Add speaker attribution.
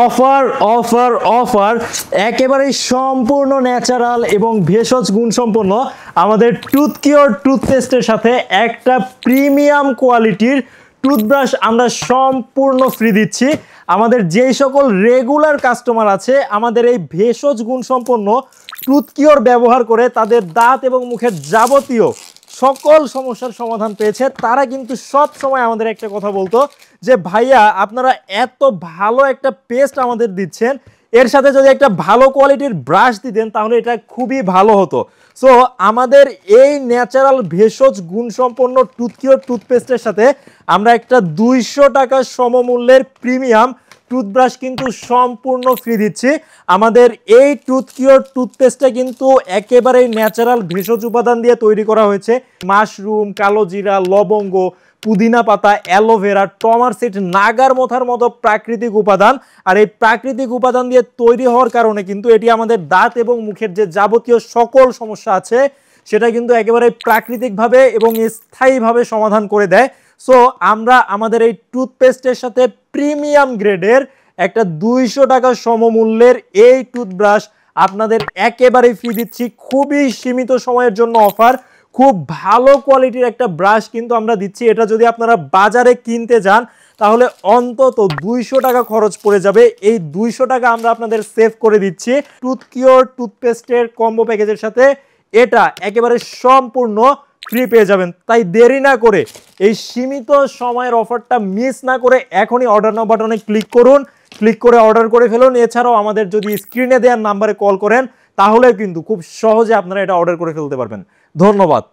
Speaker 1: Offer offer offer একেবারেই সম্পূর্ণ natural এবং ভেষজ গুণসম্পন্ন আমাদের টুথকিওর টুথপেস্টের সাথে একটা প্রিমিয়াম কোয়ালিটির টুথব্রাশ আমরা সম্পূর্ণ ফ্রি দিচ্ছি। আমাদের যেই সকল রেগুলার কাস্টমার আছে আমাদের এই ভেষজ গুণসম্পন্ন টুথকিওর ব্যবহার করে তাদের দাঁত এবং মুখের যাবতীয় সকল সমস্যার সমাধান পেয়েছে, তারা কিন্তু সব সময় আমাদের একটা কথা বলতো যে ভাইয়া আপনারা এত ভালো একটা পেস্ট আমাদের দিচ্ছেন, এর সাথে যদি একটা ভালো কোয়ালিটির ব্রাশ দিতেন তাহলে এটা খুবই ভালো হতো। সো আমাদের এই ন্যাচারাল ভেষজ গুণসম্পন্ন টুথকিওর টুথপেস্টের সাথে আমরা একটা 200 টাকা সমমূল্যের প্রিমিয়াম টুথব্রাশ কিন্তু সম্পূর্ণ ফ্রি দিচ্ছি। আমাদের এই টুথকিওর টুথপেস্টটা কিন্তু একেবারেই ন্যাচারাল ভেষজ উপাদান দিয়ে তৈরি করা হয়েছে। মাশরুম, কালোজিরা, লবঙ্গ, পুদিনা পাতা, অ্যালোভেরা, টমারসিড, নাগার মোথার মতো প্রাকৃতিক উপাদান। আর এই প্রাকৃতিক উপাদান দিয়ে তৈরি হওয়ার কারণে কিন্তু এটি আমাদের দাঁত এবং মুখের যে যাবতীয় সকল সমস্যা আছে সেটা কিন্তু একেবারে প্রাকৃতিকভাবে এবং স্থায়ীভাবে সমাধান করে দেয়। সো আমরা আমাদের এই টুথপেস্টের সাথে প্রিমিয়াম গ্রেডের একটা 200 টাকা সমমূল্যের এই টুথব্রাশ আপনাদের একেবারেই ফ্রি দিচ্ছি। খুবই সীমিত সময়ের জন্য অফার, খুব ভালো কোয়ালিটির একটা ব্রাশ কিন্তু আমরা দিচ্ছি। এটা যদি আপনারা বাজারে কিনতে যান তাহলে অন্তত 200 টাকা খরচ পড়ে যাবে। এই 200 টাকা আমরা আপনাদের সেভ করে দিচ্ছি টুথকিওর টুথপেস্টের কম্বো প্যাকেজের সাথে। এটা একেবারে সম্পূর্ণ ফ্রি পেয়ে যাবেন। তাই দেরি না করে এই সীমিত সময়ের অফারটা মিস না করে এখনই অর্ডার নাও বাটনে ক্লিক করুন, ক্লিক করে অর্ডার করে ফেলুন। এছাড়াও আমাদের যদি স্ক্রিনে দেওয়ার নাম্বারে কল করেন তাহলে কিন্তু খুব সহজে আপনারা এটা অর্ডার করে ফেলতে পারবেন। ধন্যবাদ।